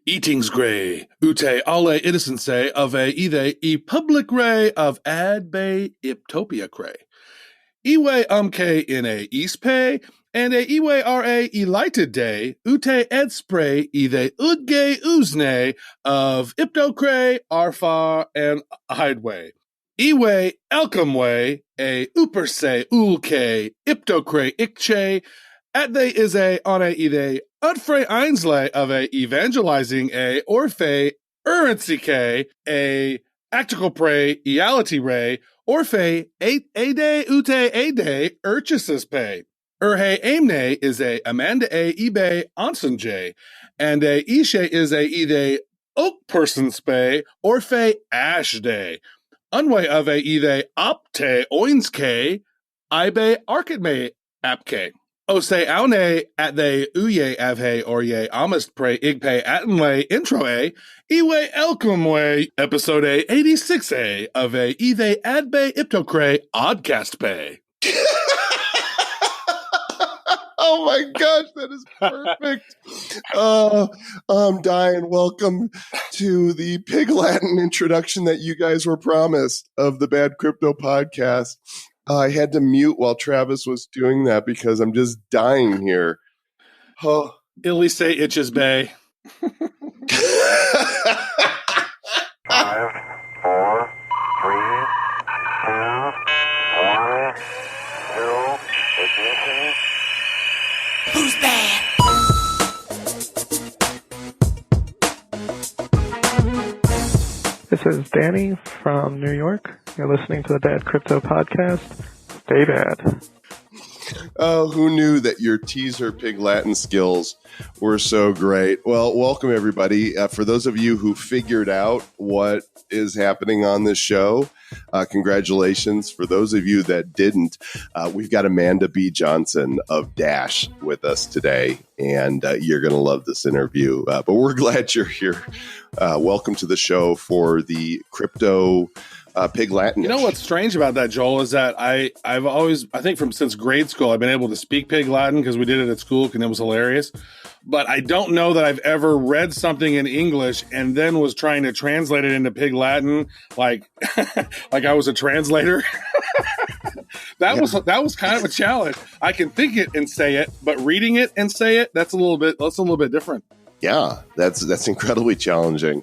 Eatings grey, ute alle innocent say of a ide e public ray of ad bay iptopia cray. Iwe umke in a east pay, and a iwe ra elighted day, ute ed spray ide udge uzne of iptocray, arfar, and hideway. Iwe elcomway, a uperse ulke, iptocray ikche, at they is a on a ide utfrey einsley of a evangelizing a orphe urrency a actical pray eality ray orphe a day ute a day urchasis pay urhe aimne is a amanda a ebay onsen j and a ishe is a ide oak person spay orphe ash day unway of a ide opte oinske ibe arcade apke. O say aune at they uye avhe or ye amist pray igpe atenle intro a iwe elcumwe episode 86a of a ive adbe iptocray oddcast pay. Oh my gosh, that is perfect. I'm dying. Welcome to the Pig Latin introduction that you guys were promised of the Bad Crypto Podcast. I had to mute while Travis was doing that because I'm just dying here. Oh. Illy say itches bay. 5, 4, 3, 2, 1, 0, ignition. Who's bad? This is Danny from New York. You're listening to the Bad Crypto Podcast. Stay bad. Oh, who knew that your teaser Pig Latin skills were so great? Well, welcome everybody. For those of you who figured out what is happening on this show, congratulations. For those of you that didn't, we've got Amanda B. Johnson of Dash with us today, and you're going to love this interview. But we're glad you're here. Welcome to the show for the crypto Pig Latin. You know what's strange about that, Joel, is that I've always, I think since grade school, I've been able to speak Pig Latin because we did it at school and it was hilarious. But I don't know that I've ever read something in English and then was trying to translate it into Pig Latin, like like I was a translator. That was kind of a challenge. I can think it and say it, but reading it and say it, that's a little bit different. Yeah, that's incredibly challenging.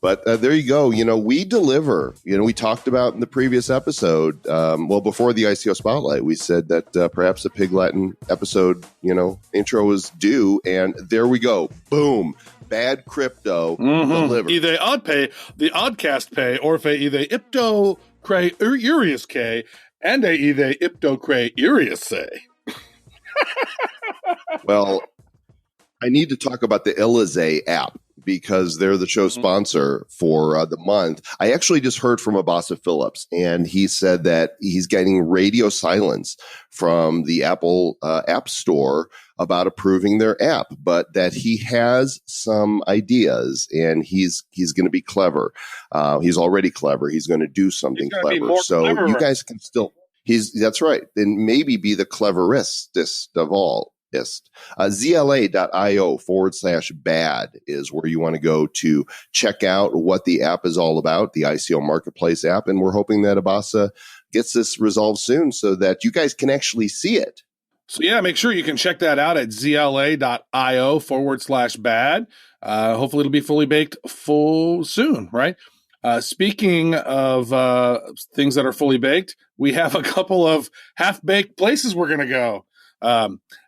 But there you go. You know, we deliver. You know, we talked about in the previous episode, before the ICO Spotlight, we said that perhaps a Pig Latin episode, intro was due. And there we go. Boom. Bad crypto delivered. Either odd pay, the oddcast pay, or fe either ipto cray urius k, and a either ipto cray urius say. Well, I need to talk about the Elize app, because they're the show sponsor for the month. I actually just heard from Abasa Phillips, and he said that he's getting radio silence from the Apple App Store about approving their app, but that he has some ideas, and he's going to be clever. He's already clever. He's going to do something clever. So clever. You guys can still. That's right. Then maybe be the cleverest of all. ZLA.io/bad is where you want to go to check out what the app is all about, the ICO Marketplace app. And we're hoping that Abasa gets this resolved soon so that you guys can actually see it. So yeah, make sure you can check that out at ZLA.io/bad. Hopefully it'll be fully baked soon, right? Speaking of things that are fully baked, we have a couple of half-baked places we're going to go.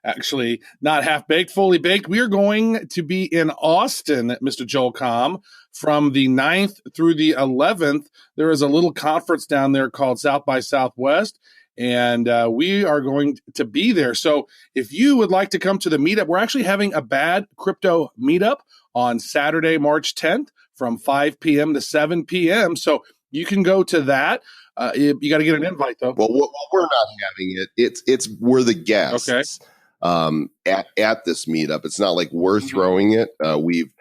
Actually, not half-baked, fully baked. We are going to be in Austin, Mr. Joel Com, from the 9th through the 11th. There is a little conference down there called South by Southwest, and we are going to be there. So if you would like to come to the meetup, we're actually having a Bad Crypto meetup on Saturday, March 10th from 5 p.m. to 7 p.m. So you can go to that. You got to get an invite, though. Well, we're not having it. We're the guests at this meetup. It's not like we're throwing it. We've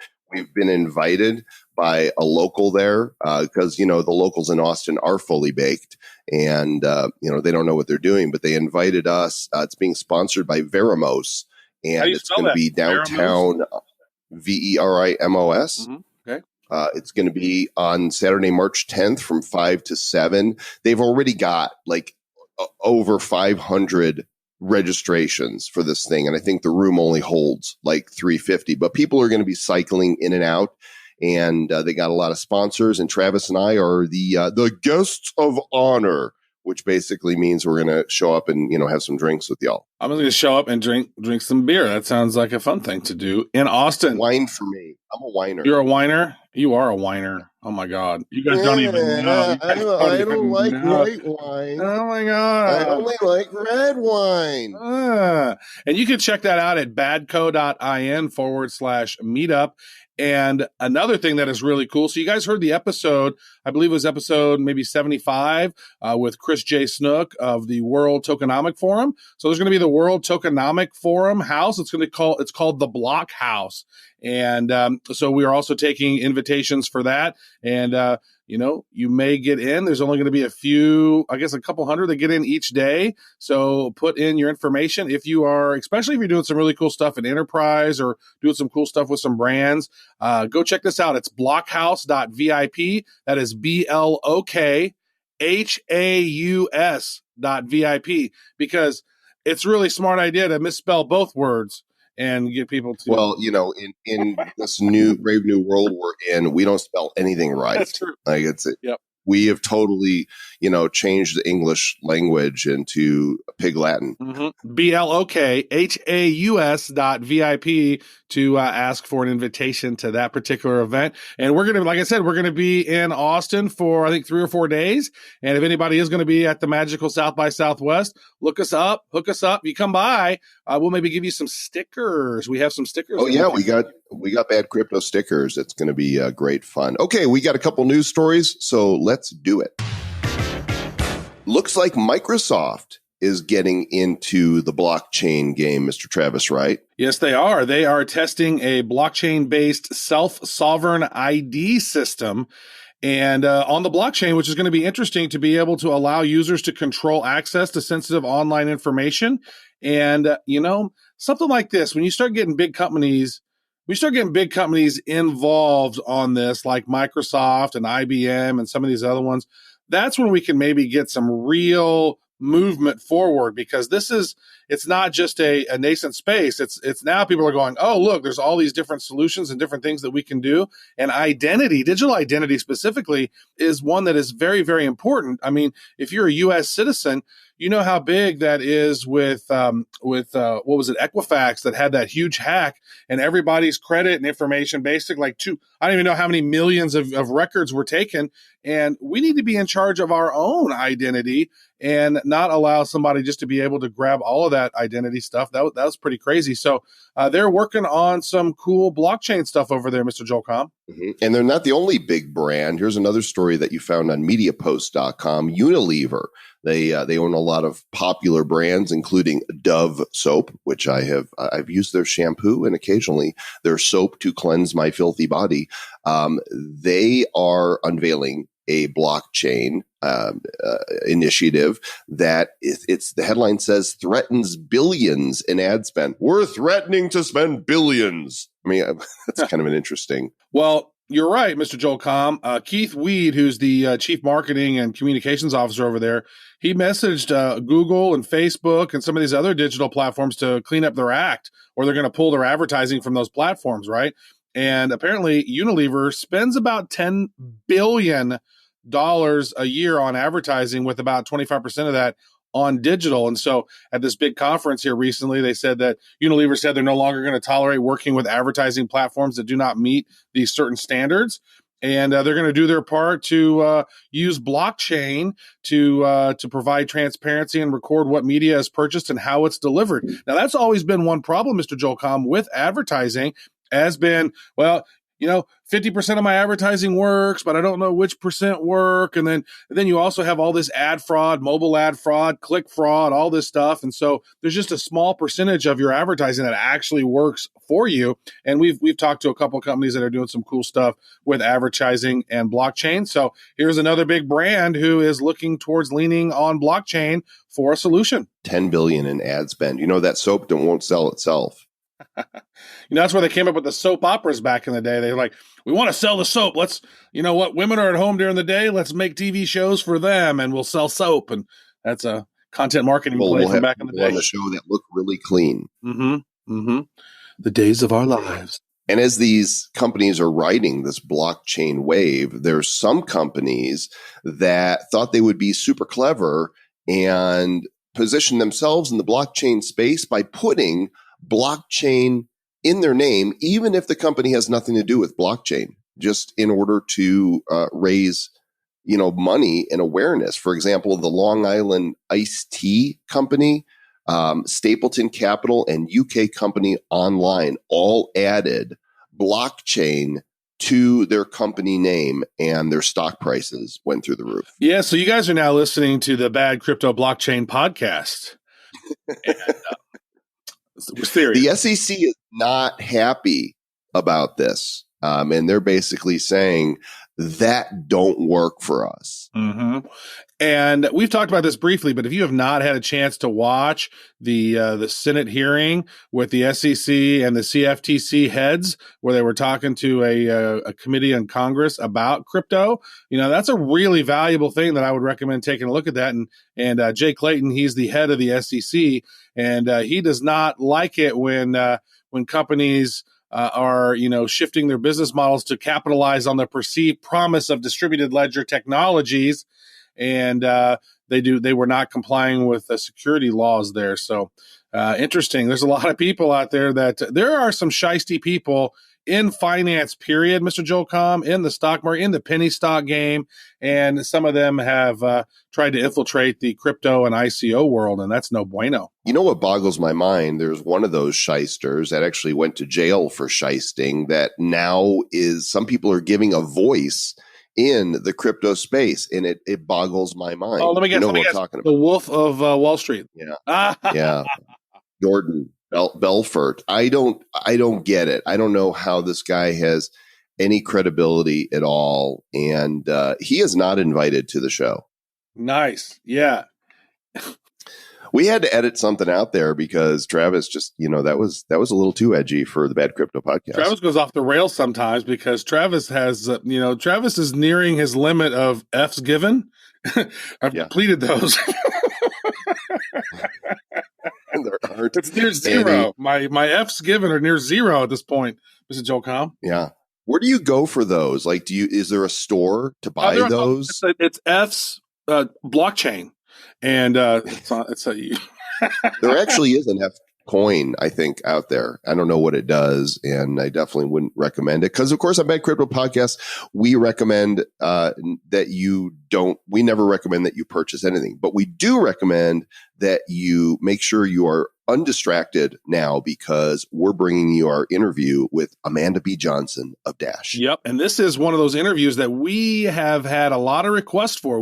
been invited by a local there because, the locals in Austin are fully baked and, they don't know what they're doing, but they invited us. It's being sponsored by Veramos, and it's going to be downtown. VERIMOS. Okay. It's going to be on Saturday, March 10th from 5 to 7. They've already got like over 500 registrations for this thing. And I think the room only holds like 350, but people are going to be cycling in and out. And they got a lot of sponsors. And Travis and I are the guests of honor, which basically means we're going to show up and, have some drinks with y'all. I'm going to show up and drink some beer. That sounds like a fun thing to do in Austin. Wine for me. I'm a whiner. You're a whiner? You are a whiner. Oh, my God. You guys don't even know. I don't like white wine. Oh, my God. I only like red wine. And you can check that out at badco.in/meetup. And another thing that is really cool. So you guys heard the episode, I believe it was episode maybe 75 with Chris J. Snook of the World Tokenomic Forum. So there's going to be the World Tokenomic Forum house. It's called the Block House. And so we are also taking invitations for that. And, you may get in. There's only going to be a couple hundred that get in each day. So put in your information especially if you're doing some really cool stuff in enterprise or doing some cool stuff with some brands. Go check this out. It's blockhouse.vip. That is BLOKHAUS.vip, because it's a really smart idea to misspell both words and get people to. Well, in this brave new world we're in, we don't spell anything right. That's true. Like Yep. We have totally, changed the English language into Pig Latin. Mm-hmm. BLOKHAUS.vip to ask for an invitation to that particular event. And we're going to, like I said, we're going to be in Austin for, I think, 3 or 4 days. And if anybody is going to be at the magical South by Southwest, look us up, hook us up. You come by, we'll maybe give you some stickers. We have some stickers. Oh, yeah, we got Bad Crypto stickers. It's going to be great fun. Okay, we got a couple news stories, so let's do it. Looks like Microsoft is getting into the blockchain game, Mr. Travis, right? Yes, they are. They are testing a blockchain-based self-sovereign ID system and on the blockchain, which is going to be interesting to be able to allow users to control access to sensitive online information. And, something like this, when you start getting big companies involved on this, like Microsoft and IBM and some of these other ones, that's when we can maybe get some real movement forward, because it's not just a nascent space. It's now people are going, oh, look, there's all these different solutions and different things that we can do. And digital identity specifically, is one that is very, very important. I mean, if you're a U.S. citizen, you know how big that is with what was it, Equifax, that had that huge hack, and everybody's credit and information, basically I don't even know how many millions of records were taken. And we need to be in charge of our own identity and not allow somebody just to be able to grab all of that identity stuff. That was pretty crazy. So they're working on some cool blockchain stuff over there, Mr. Joel Comm. Mm-hmm. And they're not the only big brand. Here's another story that you found on MediaPost.com. Unilever. They own a lot of popular brands, including Dove soap, which I've used their shampoo and occasionally their soap to cleanse my filthy body. They are unveiling a blockchain initiative that the headline says threatens billions in ad spend. We're threatening to spend billions. I mean, that's kind of an interesting. Well, you're right, Mr. Joel Comm. Keith Weed, who's the chief marketing and communications officer over there, he messaged Google and Facebook and some of these other digital platforms to clean up their act, or they're going to pull their advertising from those platforms, right? And apparently Unilever spends about $10 billion a year on advertising, with about 25% of that on digital. And so at this big conference here recently, they said that Unilever said they're no longer going to tolerate working with advertising platforms that do not meet these certain standards. And they're going to do their part to use blockchain to provide transparency and record what media is purchased and how it's delivered. Now, that's always been one problem, Mr. Joel Comm, with advertising, has been, 50% of my advertising works, but I don't know which percent work. And then you also have all this ad fraud, mobile ad fraud, click fraud, all this stuff. And so there's just a small percentage of your advertising that actually works for you. And we've talked to a couple of companies that are doing some cool stuff with advertising and blockchain. So here's another big brand who is looking towards leaning on blockchain for a solution. $10 billion in ad spend. That soap won't sell itself. That's where they came up with the soap operas back in the day. They were like, we want to sell the soap. Let's, women are at home during the day. Let's make TV shows for them and we'll sell soap. And that's a content marketing play from back in the day. On the show that look really clean. Mm-hmm. Mm-hmm. The days of our lives. And as these companies are riding this blockchain wave, there's some companies that thought they would be super clever and position themselves in the blockchain space by putting blockchain in their name, even if the company has nothing to do with blockchain, just in order to raise, money and awareness. For example, the Long Island iced tea company, Stapleton Capital, and UK company Online all added blockchain to their company name, and their stock prices went through the roof. Yeah, so you guys are now listening to the Bad Crypto Blockchain podcast. And, we're serious. The SEC is not happy about this, and they're basically saying that don't work for us. Mm-hmm. And we've talked about this briefly, but if you have not had a chance to watch the Senate hearing with the SEC and the CFTC heads, where they were talking to a committee in Congress about crypto, that's a really valuable thing that I would recommend taking a look at that. And Jay Clayton, he's the head of the SEC, and he does not like it when companies are shifting their business models to capitalize on the perceived promise of distributed ledger technologies. And they were not complying with the security laws there. So interesting. There's a lot of people out there there are some shisty people in finance, period, Mr. Joel Comm, in the stock market, in the penny stock game. And some of them have tried to infiltrate the crypto and ICO world, and that's no bueno. You know what boggles my mind? There's one of those shysters that actually went to jail for shysting that now some people are giving a voice in the crypto space, and it boggles my mind. Oh, let me guess. What I'm talking about. The Wolf of Wall Street. Yeah. Yeah. Jordan Belfort. I don't get it. I don't know how this guy has any credibility at all. And he is not invited to the show. Nice. Yeah. We had to edit something out there because Travis just, that was a little too edgy for the Bad Crypto podcast. Travis goes off the rails sometimes because Travis has, Travis is nearing his limit of F's given. I've completed those. It's near zero. My F's given are near zero at this point, Mr. Joel Comm. Yeah. Where do you go for those? Like, is there a store to buy those? It's F's blockchain. And there actually is an F coin, I think, out there. I don't know what it does, and I definitely wouldn't recommend it because, of course, on Bad Crypto Podcast, we recommend we never recommend that you purchase anything, but we do recommend that you make sure you are undistracted now because we're bringing you our interview with Amanda B. Johnson of Dash. Yep. And this is one of those interviews that we have had a lot of requests for.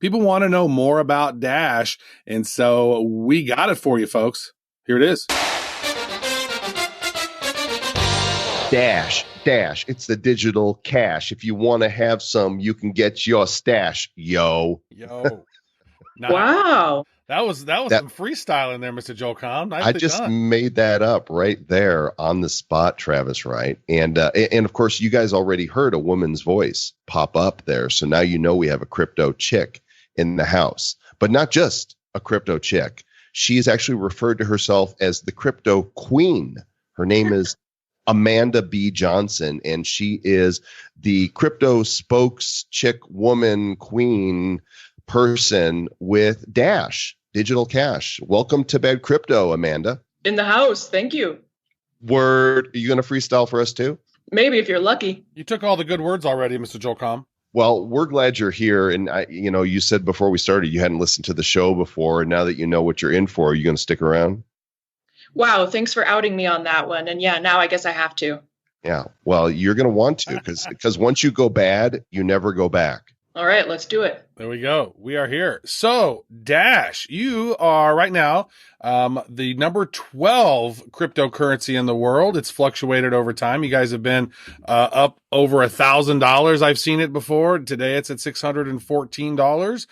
People want to know more about Dash. And so we got it for you, folks. Here it is. Dash. It's the digital cash. If you want to have some, you can get your stash. Yo. Wow. That was some freestyle there, Mr. Joel Comm. I just made that up right there on the spot, Travis, right? And of course, you guys already heard a woman's voice pop up there. So now you know we have a crypto chick in the house, but not just a crypto chick. She is actually referred to herself as the crypto queen. Her name is Amanda B. Johnson, and she is the crypto spokes chick woman queen person with Dash Digital Cash. Welcome to Bad Crypto, Amanda. In the house. Thank you. Word. Are you going to freestyle for us too? Maybe if you're lucky. You took all the good words already, Mr. Joel Comm. Well, we're glad you're here. And you said before we started, you hadn't listened to the show before. And now that you know what you're in for, are you going to stick around? Wow. Thanks for outing me on that one. And yeah, now I guess I have to. Yeah. Well, you're going to want to because once you go bad, you never go back. All right, let's do it. There we go. We are here. So, Dash, you are right now the number 12 cryptocurrency in the world. It's fluctuated over time. You guys have been up over $1,000. I've seen it before. Today it's at $614.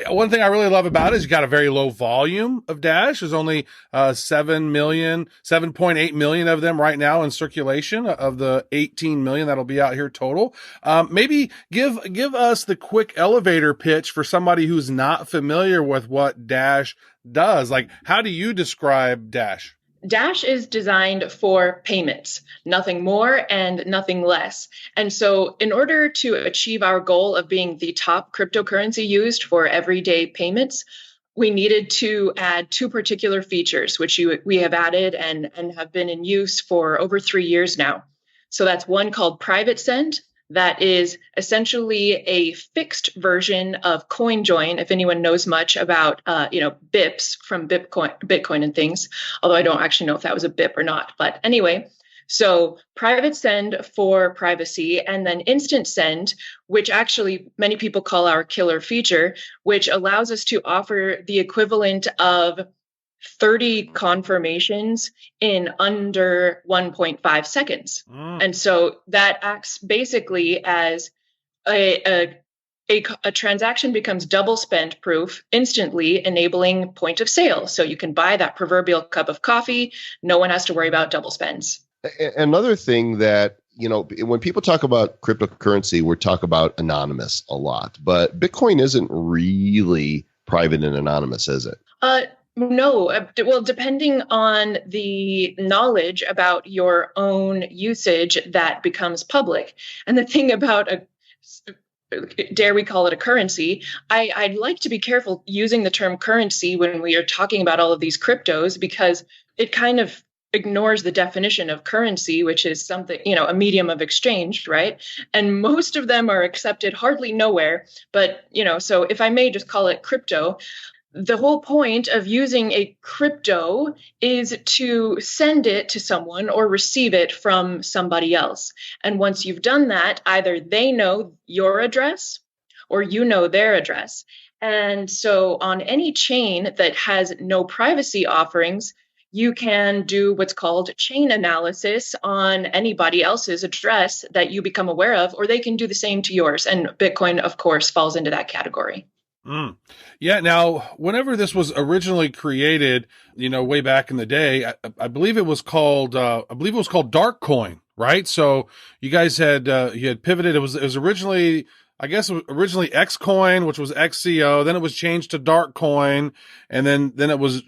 One thing I really love about it is you got a very low volume of Dash. There's only 7.8 million of them right now in circulation of the 18 million that'll be out here total. Maybe give us the quick elevator pitch for somebody who's not familiar with what Dash does. Like, how do you describe Dash? Dash is designed for payments, nothing more and nothing less. And so in order to achieve our goal of being the top cryptocurrency used for everyday payments, we needed to add two particular features, which we have added and have been in use for over 3 years now. So that's one called Private Send. That is essentially a fixed version of CoinJoin, if anyone knows much about, BIPs from Bitcoin and things, although I don't actually know if that was a BIP or not. But anyway, so Private Send for privacy, and then Instant Send, which actually many people call our killer feature, which allows us to offer the equivalent of 30 confirmations in under 1.5 seconds. And so that acts basically as a transaction becomes double spend proof instantly, enabling point of sale. So you can buy that proverbial cup of coffee. No one has to worry about double spends. Another thing that, when people talk about cryptocurrency, we're talking about anonymous a lot, but Bitcoin isn't really private and anonymous, is it? No, well, depending on the knowledge about your own usage, that becomes public. And the thing about dare we call it a currency, I'd like to be careful using the term currency when we are talking about all of these cryptos, because it kind of ignores the definition of currency, which is something, a medium of exchange, right? And most of them are accepted hardly nowhere. But, so if I may just call it crypto, the whole point of using a crypto is to send it to someone or receive it from somebody else. And once you've done that, either they know your address or you know their address. And so on any chain that has no privacy offerings, you can do what's called chain analysis on anybody else's address that you become aware of, or they can do the same to yours. And Bitcoin, of course, falls into that category. Yeah. Now, whenever this was originally created, way back in the day, I believe it was called, Dogecoin, right? So you guys had, you had pivoted. It was originally, I guess it was originally Xcoin, which was XCO. Then it was changed to Dogecoin, and then it was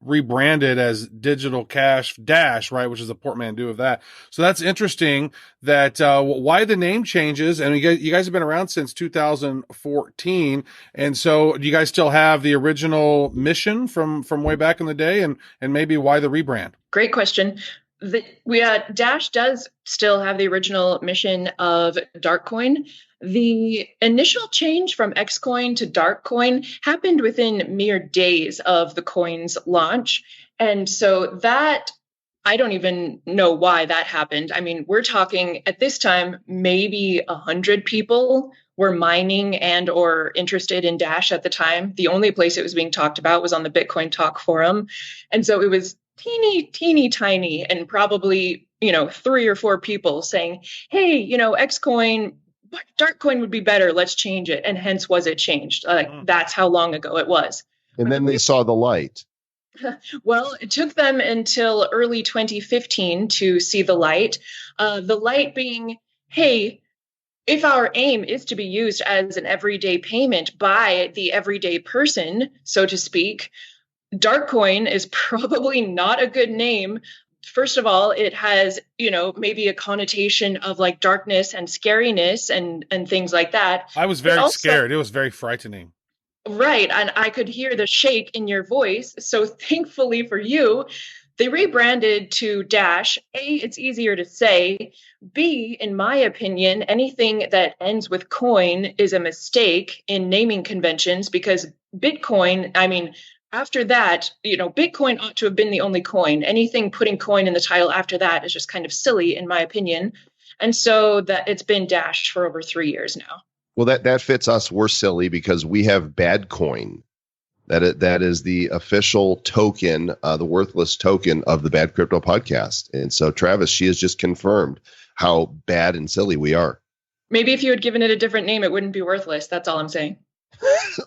rebranded as Digital Cash Dash, right, which is a portmanteau of that. So that's interesting. That why the name changes, and you guys have been around since 2014, and so do you guys still have the original mission from way back in the day, and maybe why the rebrand? Great question. Dash does still have the original mission of Dogecoin. The initial change from Xcoin to Dogecoin happened within mere days of the coin's launch. And so that, I don't even know why that happened. I mean, we're talking at this time, maybe 100 people were mining and or interested in Dash at the time. The only place it was being talked about was on the Bitcoin Talk forum. And so it was teeny tiny, and probably, 3 or 4 people saying, hey, Xcoin, Dogecoin would be better. Let's change it. And hence was it changed. That's how long ago it was. And then they saw the light. Well, it took them until early 2015 to see the light. The light being, hey, if our aim is to be used as an everyday payment by the everyday person, so to speak, Dogecoin is probably not a good name. First of all, it has, maybe a connotation of like darkness and scariness and things like that. I was very scared. It was very frightening. Right. And I could hear the shake in your voice. So thankfully for you, they rebranded to Dash. A, it's easier to say. B, in my opinion, anything that ends with coin is a mistake in naming conventions, because Bitcoin, after that, Bitcoin ought to have been the only coin. Anything putting coin in the title after that is just kind of silly, in my opinion. And so that it's been Dash for over 3 years now. Well, that fits us. We're silly because we have bad coin. That is the official token, the worthless token of the Bad Crypto Podcast. And so, Travis, she has just confirmed how bad and silly we are. Maybe if you had given it a different name, it wouldn't be worthless. That's all I'm saying.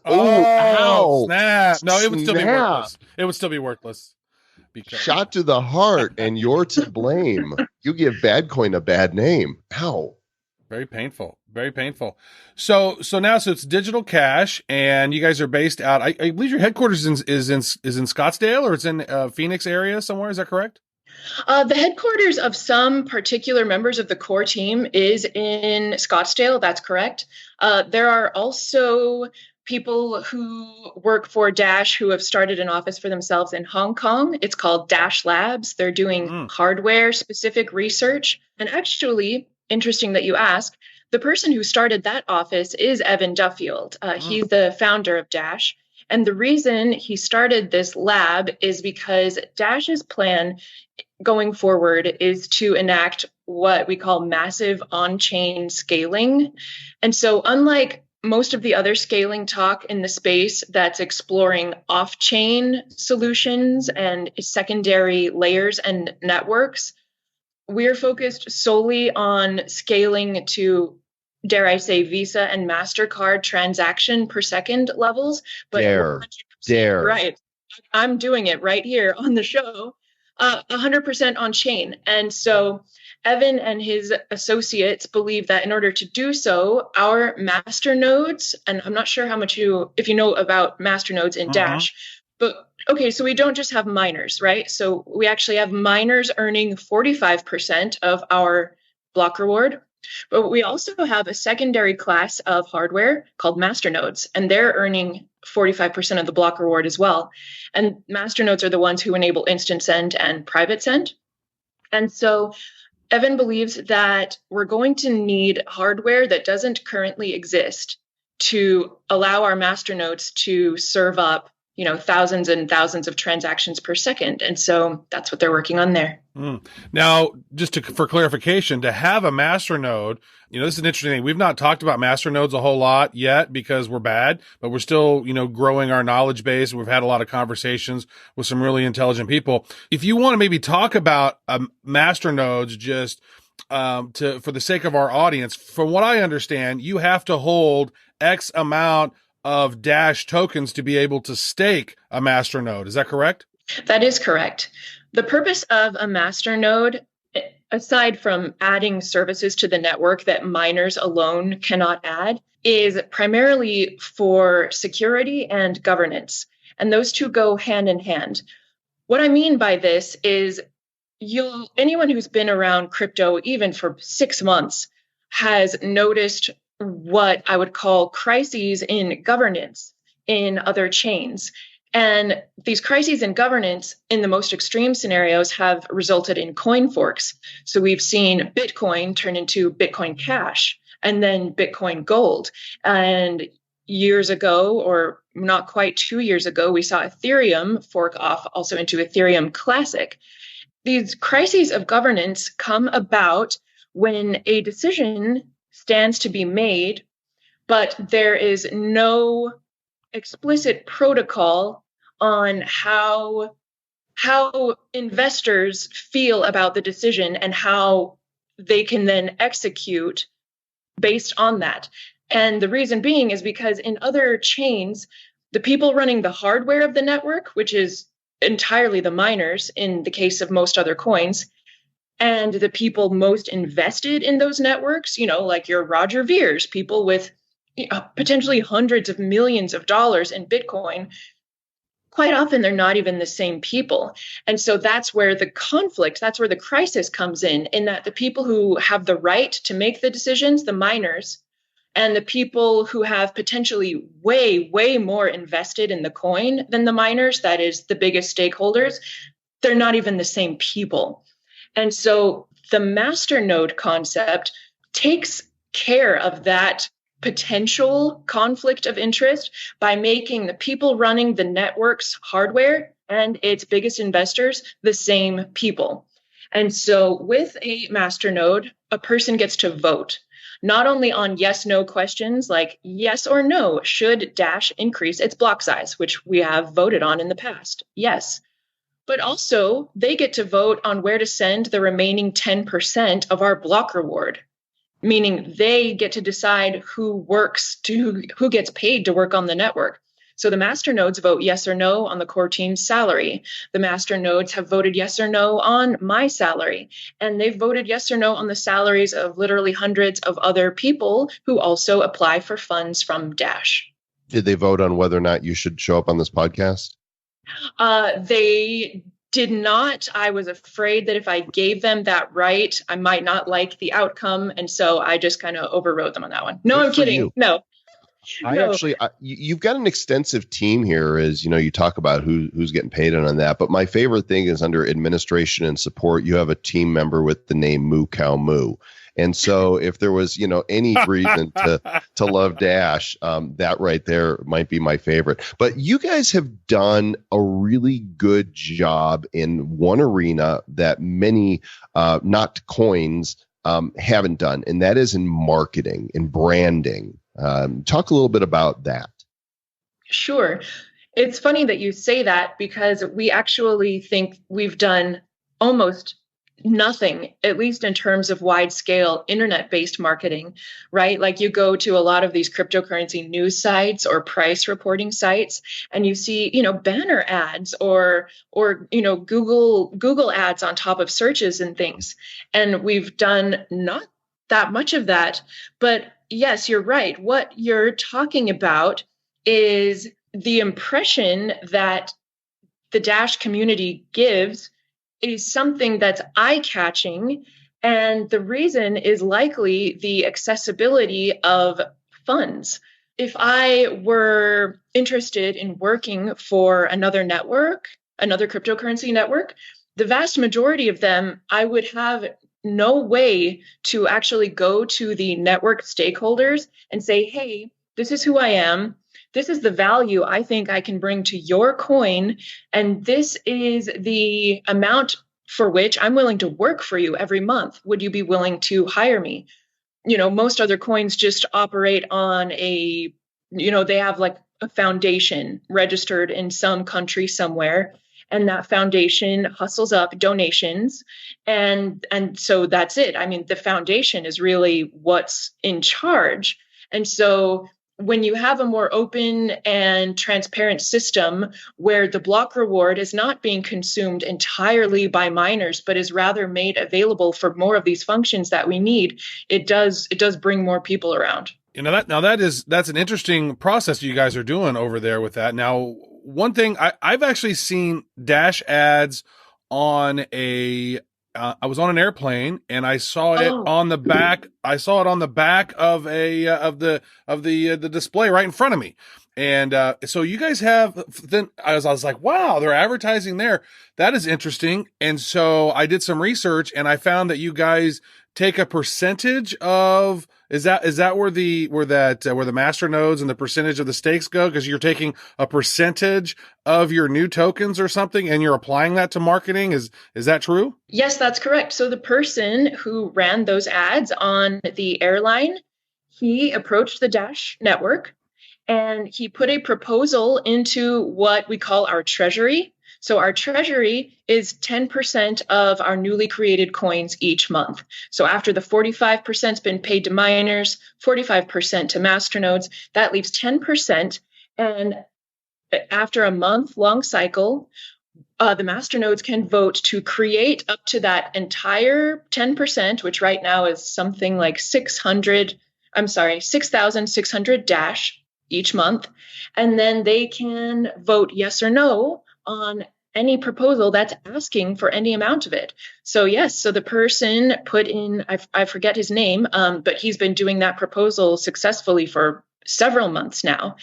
Ow. Snap. No, it would still be Snap. worthless. It would still be worthless. Because Shot to the heart, and you're to blame. You give Badcoin a bad name. Ow. very painful. Very painful. So now it's digital cash, and you guys are based out. I believe your headquarters is in Scottsdale, or it's in Phoenix area somewhere. Is that correct? The headquarters of some particular members of the core team is in Scottsdale. That's correct. There are also people who work for Dash who have started an office for themselves in Hong Kong. It's called Dash Labs. They're doing hardware-specific research. And actually, interesting that you ask, the person who started that office is Evan Duffield. He's the founder of Dash. And the reason he started this lab is because Dash's plan going forward is to enact what we call massive on-chain scaling. And so unlike most of the other scaling talk in the space that's exploring off-chain solutions and secondary layers and networks, we're focused solely on scaling to, dare I say, Visa and MasterCard transaction per second levels. But Dare. Right. I'm doing it right here on the show, 100% on chain. And so Evan and his associates believe that in order to do so, our master nodes, and I'm not sure how much if you know about master nodes in Dash, but okay, so we don't just have miners, right? So we actually have miners earning 45% of our block reward, but we also have a secondary class of hardware called master nodes, and they're earning 45% of the block reward as well. And master nodes are the ones who enable instant send and private send. And so Evan believes that we're going to need hardware that doesn't currently exist to allow our master nodes to serve up, thousands and thousands of transactions per second. And so that's what they're working on there. Now, just for clarification, to have a master node, this is an interesting thing. We've not talked about master nodes a whole lot yet because we're bad, but we're still, growing our knowledge base. We've had a lot of conversations with some really intelligent people. If you want to maybe talk about master nodes, just for the sake of our audience, from what I understand, you have to hold X amount of Dash tokens to be able to stake a master node. Is that correct? That is correct. The purpose of a master node, aside from adding services to the network that miners alone cannot add, is primarily for security and governance. And those two go hand in hand. What I mean by this is anyone who's been around crypto, even for 6 months, has noticed what I would call crises in governance in other chains. And these crises in governance in the most extreme scenarios have resulted in coin forks. So we've seen Bitcoin turn into Bitcoin Cash and then Bitcoin Gold. And years ago, or not quite 2 years ago, we saw Ethereum fork off also into Ethereum Classic. These crises of governance come about when a decision stands to be made, but there is no explicit protocol on how investors feel about the decision and how they can then execute based on that. And the reason being is because in other chains, the people running the hardware of the network, which is entirely the miners in the case of most other coins, and the people most invested in those networks, like your Roger Veers, people with potentially hundreds of millions of dollars in Bitcoin, quite often they're not even the same people. And so that's where the conflict, that's where the crisis comes in that the people who have the right to make the decisions, the miners, and the people who have potentially way, way more invested in the coin than the miners, that is the biggest stakeholders, they're not even the same people. And so the master node concept takes care of that potential conflict of interest by making the people running the network's hardware and its biggest investors the same people. And so with a masternode, a person gets to vote, not only on yes, no questions like yes or no, should Dash increase its block size, which we have voted on in the past, yes. But also they get to vote on where to send the remaining 10% of our block reward, meaning they get to decide who gets paid to work on the network. So the masternodes vote yes or no on the core team's salary. The masternodes have voted yes or no on my salary. And they've voted yes or no on the salaries of literally hundreds of other people who also apply for funds from Dash. Did they vote on whether or not you should show up on this podcast? They did not. I was afraid that if I gave them that right, I might not like the outcome. And so I just kind of overrode them on that one. No, Good I'm kidding. you. No. You've got an extensive team here, as you know, you talk about who's getting paid on that. But my favorite thing is under administration and support, you have a team member with the name Moo Cow Moo. And so if there was, any reason to love Dash, that right there might be my favorite. But you guys have done a really good job in one arena that many, not coins, haven't done, and that is in marketing and branding. Talk a little bit about that. Sure. It's funny that you say that because we actually think we've done almost nothing, at least in terms of wide scale internet-based marketing, right? Like you go to a lot of these cryptocurrency news sites or price reporting sites, and you see, banner ads or Google ads on top of searches and things. And we've done not that much of that. But yes, you're right. What you're talking about is the impression that the Dash community gives is something that's eye-catching. And the reason is likely the accessibility of funds. If I were interested in working for another network, another cryptocurrency network, the vast majority of them, I would have no way to actually go to the network stakeholders and say, hey, this is who I am. This is the value I think I can bring to your coin. And this is the amount for which I'm willing to work for you every month. Would you be willing to hire me? Most other coins just operate on they have like a foundation registered in some country somewhere. And that foundation hustles up donations. And so that's it. I mean, the foundation is really what's in charge. And so when you have a more open and transparent system where the block reward is not being consumed entirely by miners, but is rather made available for more of these functions that we need, it does bring more people around. That's an interesting process you guys are doing over there with that. Now, one thing I've actually seen Dash ads on I was on an airplane and I saw it on the back. I saw it on the back of the display right in front of me. And so you guys have, then I was like, wow, they're advertising there. That is interesting. And so I did some research and I found that you guys take a percentage of, is that where the master nodes and the percentage of the stakes go? Because you're taking a percentage of your new tokens or something and you're applying that to marketing. Is that true? Yes, that's correct. So the person who ran those ads on the airline, he approached the Dash network and he put a proposal into what we call our treasury. So our treasury is 10% of our newly created coins each month. So after the 45% has been paid to miners, 45% to masternodes, that leaves 10%. And after a month-long cycle, the masternodes can vote to create up to that entire 10%, which right now is something like 6,600 Dash each month. And then they can vote yes or no on any proposal that's asking for any amount of it. So yes, so the person put in, I forget his name, but he's been doing that proposal successfully for several months now.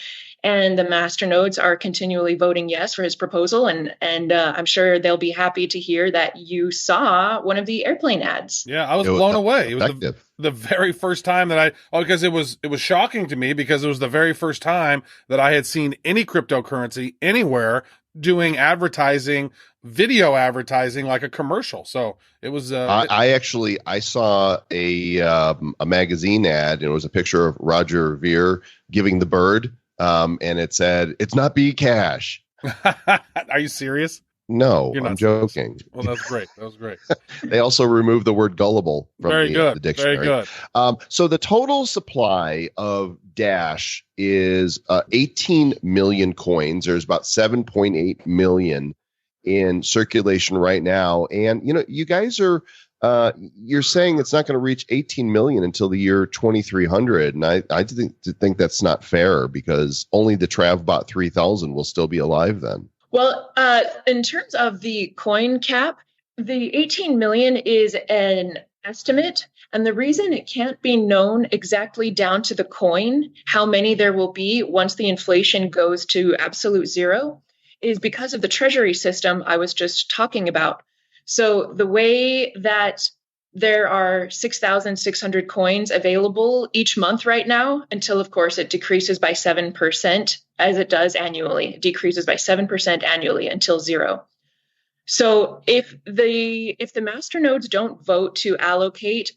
And the masternodes are continually voting yes for his proposal. And I'm sure they'll be happy to hear that you saw one of the airplane ads. Yeah, I was blown away. It was the very first time that because it was shocking to me because it was the very first time that I had seen any cryptocurrency anywhere doing advertising, video advertising like a commercial. So it was. I saw a magazine ad, and it was a picture of Roger Ver giving the bird, and it said, "It's not Bcash." Are you serious? No, I'm joking. Well, that's great. That was great. They also removed the word gullible from the dictionary. Very good. So the total supply of Dash is 18 million coins. There's about 7.8 million in circulation right now. And, you guys are, you're saying it's not going to reach 18 million until the year 2300. And I think that's not fair, because only the TravBot 3000 will still be alive then. Well, in terms of the coin cap, the 18 million is an estimate. And the reason it can't be known exactly down to the coin how many there will be once the inflation goes to absolute zero is because of the treasury system I was just talking about. So the way that there are 6,600 coins available each month right now, until, of course, it decreases by 7%, as it does annually. It decreases by 7% annually until zero. So if the masternodes don't vote to allocate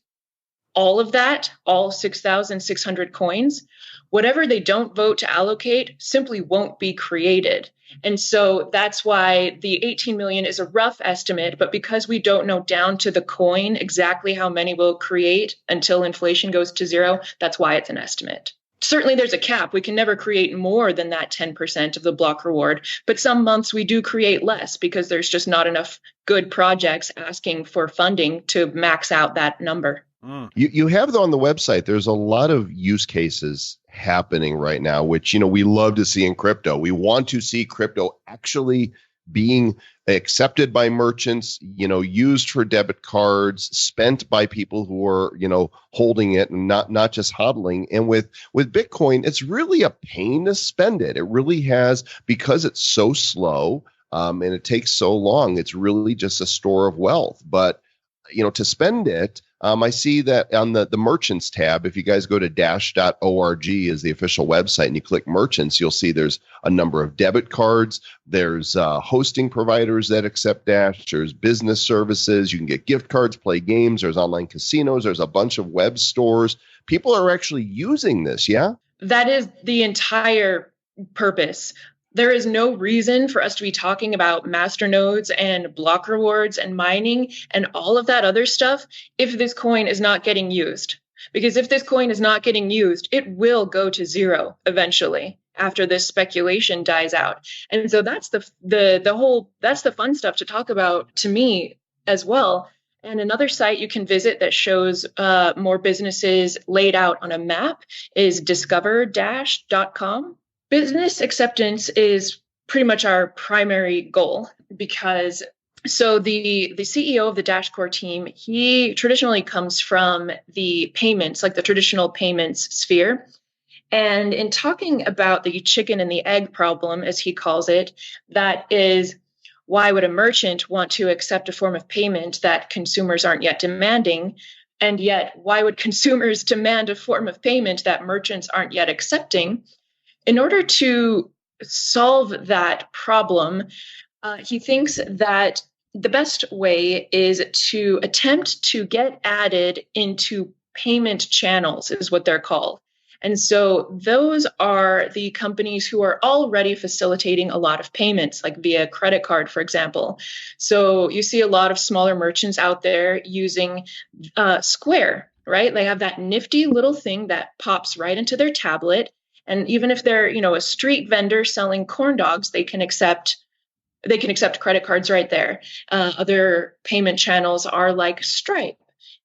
all of that, all 6,600 coins, whatever they don't vote to allocate simply won't be created. And so that's why the 18 million is a rough estimate, but because we don't know down to the coin exactly how many we'll create until inflation goes to zero, that's why it's an estimate. Certainly there's a cap. We can never create more than that 10% of the block reward, but some months we do create less because there's just not enough good projects asking for funding to max out that number. You have, though, on the website, there's a lot of use cases happening right now, which, we love to see in crypto. We want to see crypto actually being accepted by merchants, used for debit cards, spent by people who are, holding it and not just hodling. And with Bitcoin, it's really a pain to spend it. It really has, because it's so slow and it takes so long. It's really just a store of wealth. But, to spend it, I see that on the merchants tab, if you guys go to dash.org is the official website, and you click merchants, you'll see there's a number of debit cards. There's hosting providers that accept Dash. There's business services. You can get gift cards, play games. There's online casinos. There's a bunch of web stores. People are actually using this, yeah? That is the entire purpose. There is no reason for us to be talking about masternodes and block rewards and mining and all of that other stuff if this coin is not getting used. Because if this coin is not getting used, it will go to zero eventually after this speculation dies out. And so that's the fun stuff to talk about to me as well. And another site you can visit that shows more businesses laid out on a map is discover-.com. Business acceptance is pretty much our primary goal because the CEO of the Dash Core team, he traditionally comes from the payments, like the traditional payments sphere. And in talking about the chicken and the egg problem, as he calls it, that is, why would a merchant want to accept a form of payment that consumers aren't yet demanding? And yet, why would consumers demand a form of payment that merchants aren't yet accepting? In order to solve that problem, he thinks that the best way is to attempt to get added into payment channels, is what they're called. And so those are the companies who are already facilitating a lot of payments, like via credit card, for example. So you see a lot of smaller merchants out there using Square, right? They have that nifty little thing that pops right into their tablet. And even if they're, a street vendor selling corn dogs, they can accept credit cards right there. Other payment channels are like Stripe.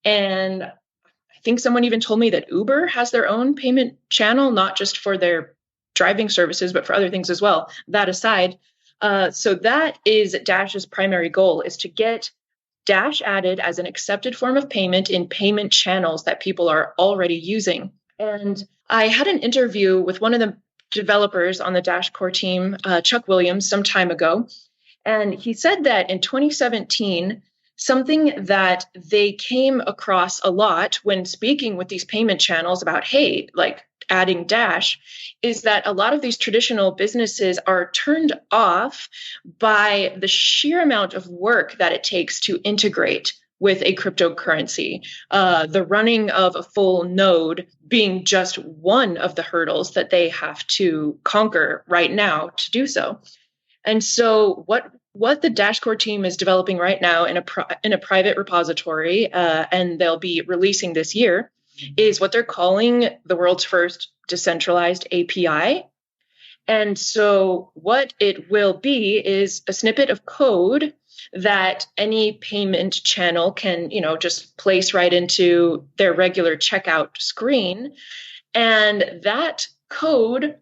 And I think someone even told me that Uber has their own payment channel, not just for their driving services, but for other things as well. That aside, so that is Dash's primary goal, is to get Dash added as an accepted form of payment in payment channels that people are already using. And I had an interview with one of the developers on the Dash Core team, Chuck Williams, some time ago. And he said that in 2017, something that they came across a lot when speaking with these payment channels about, hey, like adding Dash, is that a lot of these traditional businesses are turned off by the sheer amount of work that it takes to integrate with a cryptocurrency. The running of a full node being just one of the hurdles that they have to conquer right now to do so. And so what the Dashcore team is developing right now in a private repository, and they'll be releasing this year, is what they're calling the world's first decentralized API. And so what it will be is a snippet of code that any payment channel can, just place right into their regular checkout screen. And that code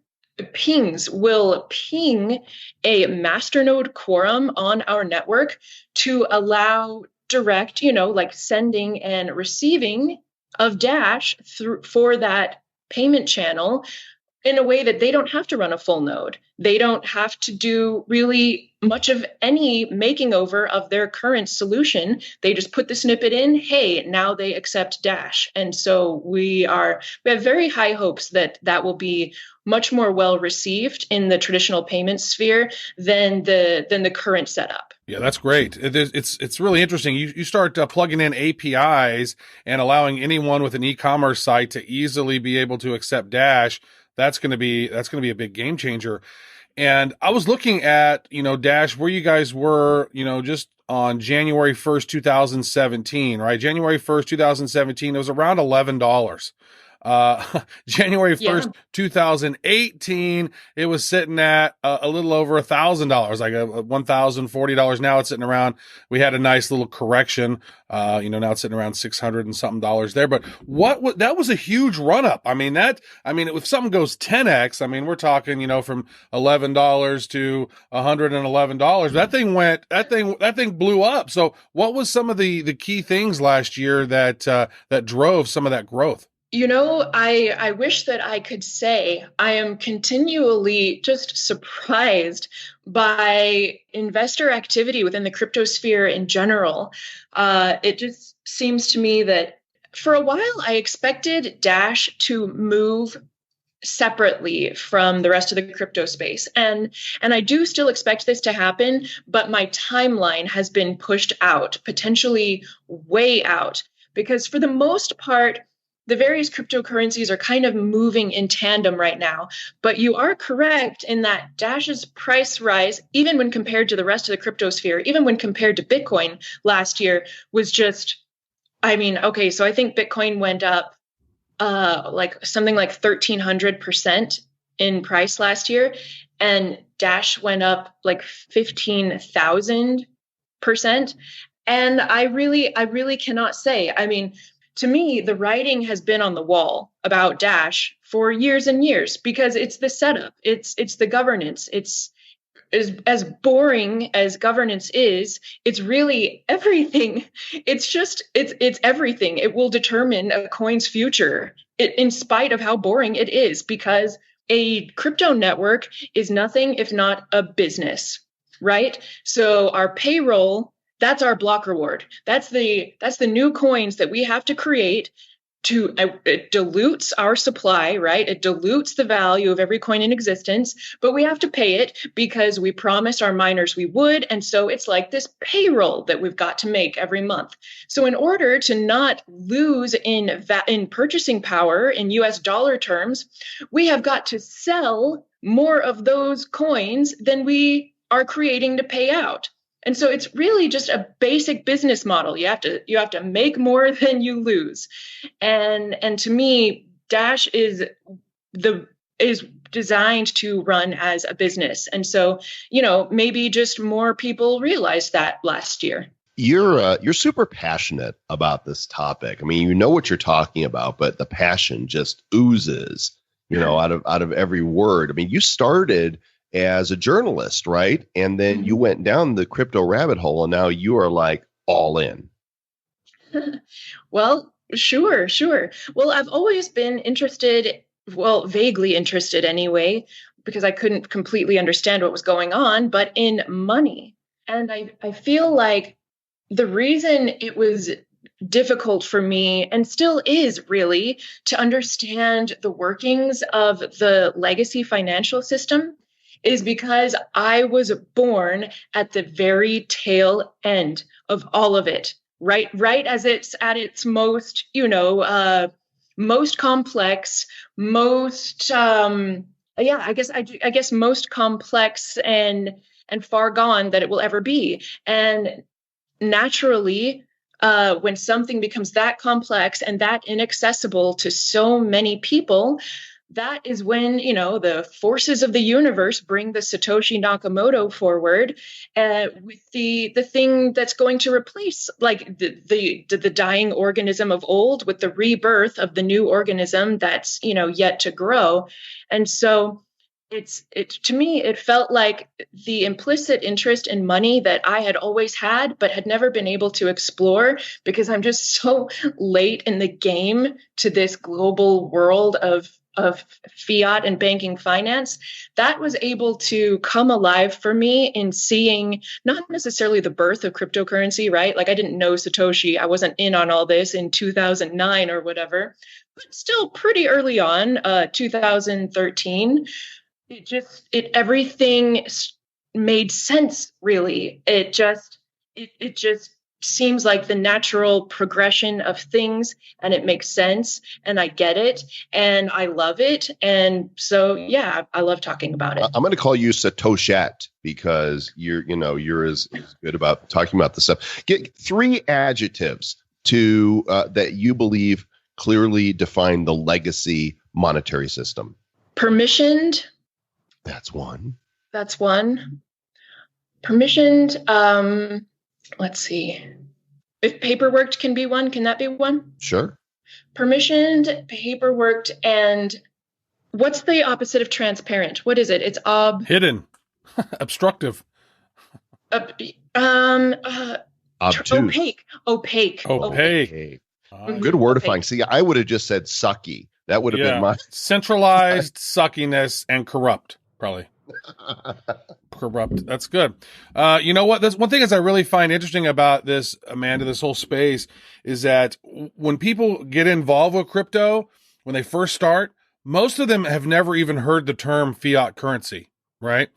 will ping a masternode quorum on our network to allow direct, like sending and receiving of Dash for that payment channel in a way that they don't have to run a full node. They don't have to do really much of any making over of their current solution. They just put the snippet in, hey, now they accept Dash. And so we have very high hopes that will be much more well received in the traditional payment sphere than the current setup. Yeah, that's great. It's really interesting. You start plugging in APIs and allowing anyone with an e-commerce site to easily be able to accept Dash. That's going to be a big game changer. And I was looking at, Dash, where you guys were, just on January 1st, 2017, right? January 1st, 2017, it was around $11. January 1st, 2018, it was sitting at a little over $1,000, like $1,040. Now it's sitting around, we had a nice little correction. Now it's sitting around $600 and something there. But that was a huge run up. If something goes 10x, we're talking, from $11 to $111. That thing blew up. So what was some of the key things last year that drove some of that growth? I wish that I could say I am continually just surprised by investor activity within the cryptosphere in general. It just seems to me that for a while I expected Dash to move separately from the rest of the crypto space. And I do still expect this to happen, but my timeline has been pushed out, potentially way out, because for the most part, the various cryptocurrencies are kind of moving in tandem right now. But you are correct in that Dash's price rise, even when compared to the rest of the cryptosphere, even when compared to Bitcoin last year, was just, so I think Bitcoin went up something like 1,300% in price last year, and Dash went up like 15,000%. And I really cannot say. To me, the writing has been on the wall about Dash for years and years because it's the setup, it's the governance, it's as boring as governance is. It's really everything. It's everything. It will determine a coin's future, in spite of how boring it is, because a crypto network is nothing if not a business, right? So our payroll, that's our block reward. That's the new coins that we have to create it dilutes our supply, right? It dilutes the value of every coin in existence, but we have to pay it because we promised our miners we would. And so it's like this payroll that we've got to make every month. So in order to not lose in purchasing power in US dollar terms, we have got to sell more of those coins than we are creating to pay out. And so it's really just a basic business model. You have to make more than you lose. And to me, Dash is designed to run as a business. And so, maybe just more people realized that last year. You're super passionate about this topic. You know what you're talking about, but the passion just oozes, out of every word. You started as a journalist, right? And then you went down the crypto rabbit hole, and now you are like all in. Well, sure. Well, I've always been interested, vaguely interested anyway, because I couldn't completely understand what was going on, but in money. And I feel like The reason it was difficult for me, and still is really, to understand the workings of the legacy financial system is because I was born at the very tail end of all of it, right as it's at its most, most complex, most, yeah, I guess most complex and far gone that it will ever be. And naturally, when something becomes that complex and that inaccessible to so many people, that is when, the forces of the universe bring the Satoshi Nakamoto forward with the thing that's going to replace, like, the dying organism of old with the rebirth of the new organism that's, yet to grow. And so to me, it felt like the implicit interest in money that I had always had, but had never been able to explore because I'm just so late in the game to this global world of fiat and banking finance. That was able to come alive for me in seeing not necessarily the birth of cryptocurrency, right? Like, I didn't know Satoshi. I wasn't in on all this in 2009 or whatever, but still pretty early on, 2013. Everything made sense, really. It just seems like the natural progression of things, and it makes sense, and I get it, and I love it. And so, yeah, I love talking about it. I'm going to call you Satoshette because you're as good about talking about this stuff. Get 3 adjectives to that you believe clearly define the legacy monetary system. Permissioned. That's one. Permissioned. Let's see. If paperworked can be one, can that be one? Sure. Permissioned, paperworked, and what's the opposite of transparent? What is it? It's hidden, obstructive. Obtuse. Opaque. Good wordifying. See, I would have just said sucky. That would have been my centralized suckiness and corrupt, probably. Corrupt. That's good. You know what? That's one thing I really find interesting about this, Amanda, this whole space, is that when people get involved with crypto, when they first start, most of them have never even heard the term fiat currency, right?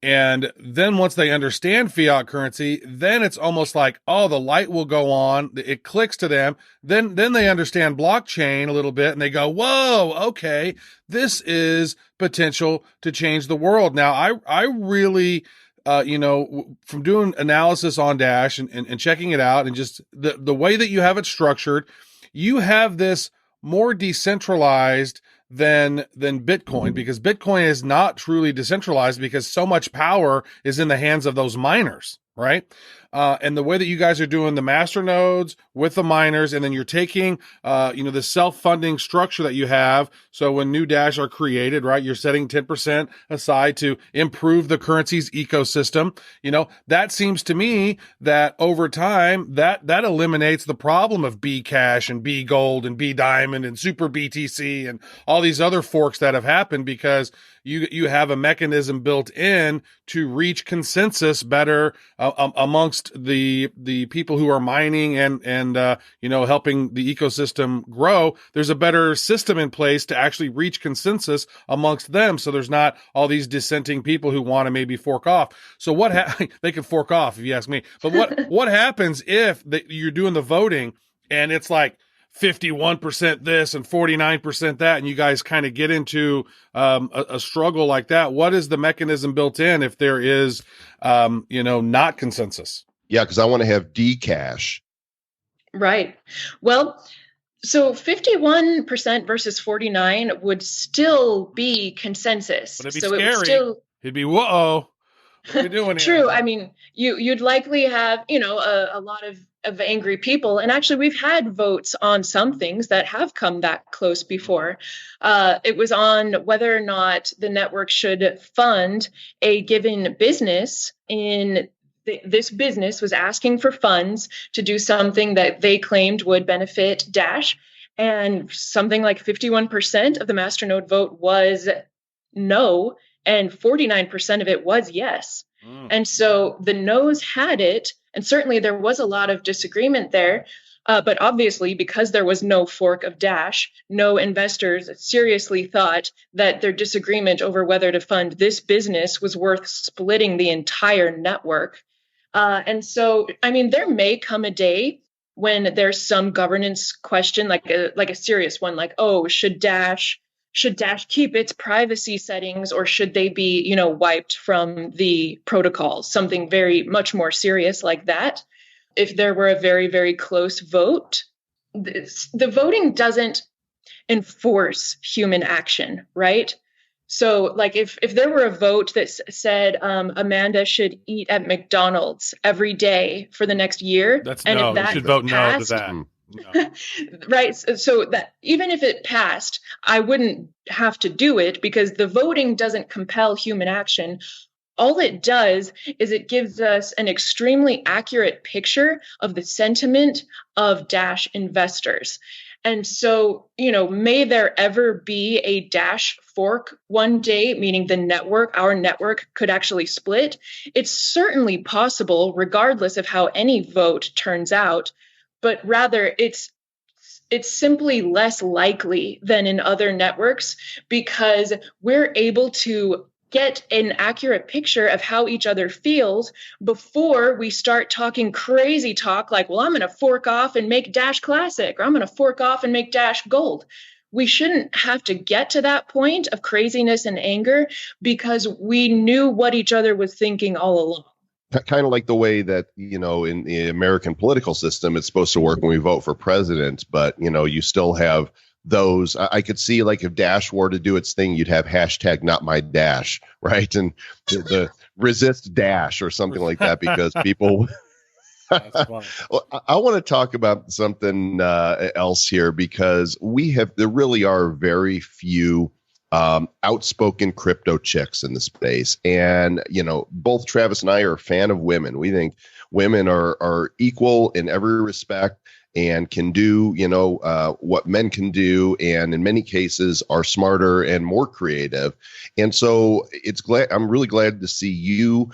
And then once they understand fiat currency, then it's almost like, oh, the light will go on. It clicks to them. Then they understand blockchain a little bit and they go, whoa, okay, this is potential to change the world. Now, I really, from doing analysis on Dash and checking it out and just the way that you have it structured, you have this more decentralized than Bitcoin, because Bitcoin is not truly decentralized because so much power is in the hands of those miners, right? And the way that you guys are doing the master nodes with the miners, and then you're taking, the self-funding structure that you have. So when new Dash are created, right, you're setting 10% aside to improve the currency's ecosystem. That seems to me that over time, that eliminates the problem of B Cash and B Gold and B Diamond and Super BTC and all these other forks that have happened, because you have a mechanism built in to reach consensus better amongst the people who are mining and helping the ecosystem grow. There's a better system in place to actually reach consensus amongst them, so there's not all these dissenting people who want to maybe fork off. So they could fork off if you ask me. But what happens if you're doing the voting and it's like 51% this and 49% that, and you guys kind of get into a struggle like that? What is the mechanism built in if there is, not consensus? Yeah, because I want to have Dcash. Right. Well, so 51% versus 49 would still be consensus. But it'd be so scary. It'd be, whoa, what are we doing here? True. I mean, you'd likely have, a lot of angry people. And actually, we've had votes on some things that have come that close before. It was on whether or not the network should fund a given business. This business was asking for funds to do something that they claimed would benefit Dash. And something like 51% of the masternode vote was no, and 49% of it was yes. And so the no's had it, and certainly there was a lot of disagreement there. But obviously, because there was no fork of Dash, no investors seriously thought that their disagreement over whether to fund this business was worth splitting the entire network. And so, I mean, there may come a day when there's some governance question, like a serious one, like, oh, should Dash keep its privacy settings, or should they be, wiped from the protocols? Something very much more serious like that. If there were a very, very close vote, the voting doesn't enforce human action, right? So, like, if there were a vote that said Amanda should eat at McDonald's every day for the next year, That's and no. if that You should vote passed, no to that. No. right? So that even if it passed, I wouldn't have to do it because the voting doesn't compel human action. All it does is it gives us an extremely accurate picture of the sentiment of Dash investors. And so, may there ever be a Dash fork one day, meaning our network could actually split? It's certainly possible, regardless of how any vote turns out, but rather it's simply less likely than in other networks because we're able to get an accurate picture of how each other feels before we start talking crazy talk like, well, I'm going to fork off and make Dash Classic, or I'm going to fork off and make Dash Gold. We shouldn't have to get to that point of craziness and anger because we knew what each other was thinking all along. Kind of like the way that, in the American political system, it's supposed to work when we vote for president. But, you still have those. I could see, like, if Dash were to do its thing, you'd have hashtag not my Dash, right? And the resist Dash or something like that, because people. Well, I want to talk about something else here, because there really are very few outspoken crypto chicks in the space. And, both Travis and I are a fan of women. We think women are equal in every respect and can do, what men can do, and in many cases are smarter and more creative. And so I'm really glad to see you,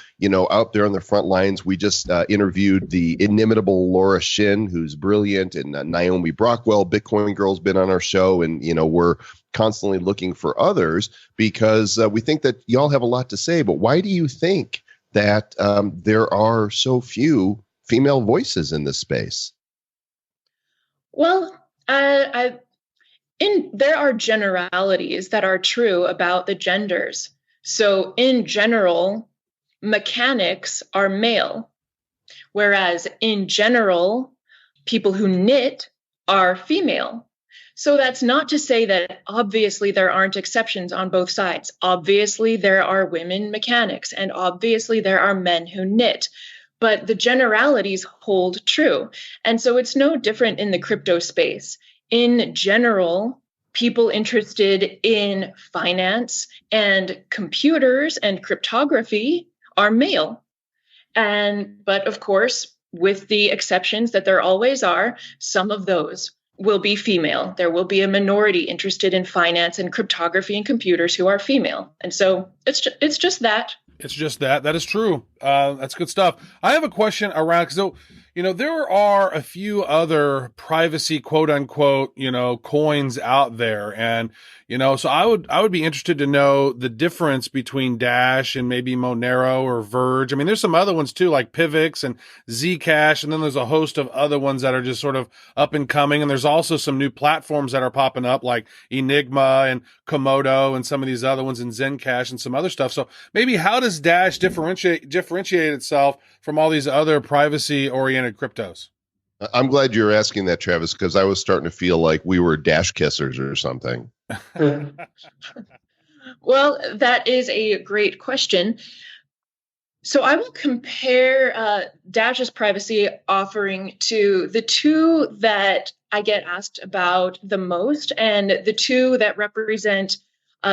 out there on the front lines. We just interviewed the inimitable Laura Shin, who's brilliant, and Naomi Brockwell, Bitcoin Girl's been on our show, and, we're constantly looking for others because we think that y'all have a lot to say. But why do you think that there are so few female voices in this space? Well, there are generalities that are true about the genders. So in general, mechanics are male, whereas in general, people who knit are female. So that's not to say that obviously there aren't exceptions on both sides. Obviously, there are women mechanics, and obviously there are men who knit. But the generalities hold true. And so it's no different in the crypto space. In general, people interested in finance and computers and cryptography are male. But of course, with the exceptions that there always are, some of those will be female. There will be a minority interested in finance and cryptography and computers who are female. And so it's just that. It's just that. That is true. That's good stuff. I have a question around, because, there are a few other privacy, quote unquote, coins out there. And, so I would be interested to know the difference between Dash and maybe Monero or Verge. I mean, there's some other ones too, like Pivx and Zcash. And then there's a host of other ones that are just sort of up and coming. And there's also some new platforms that are popping up, like Enigma and Komodo and some of these other ones, and Zencash and some other stuff. So maybe how does Dash differentiate itself from all these other privacy-oriented cryptos? I'm glad you're asking that, Travis, because I was starting to feel like we were Dash kissers or something. Well, that is a great question. So I will compare Dash's privacy offering to the two that I get asked about the most, and the two that represent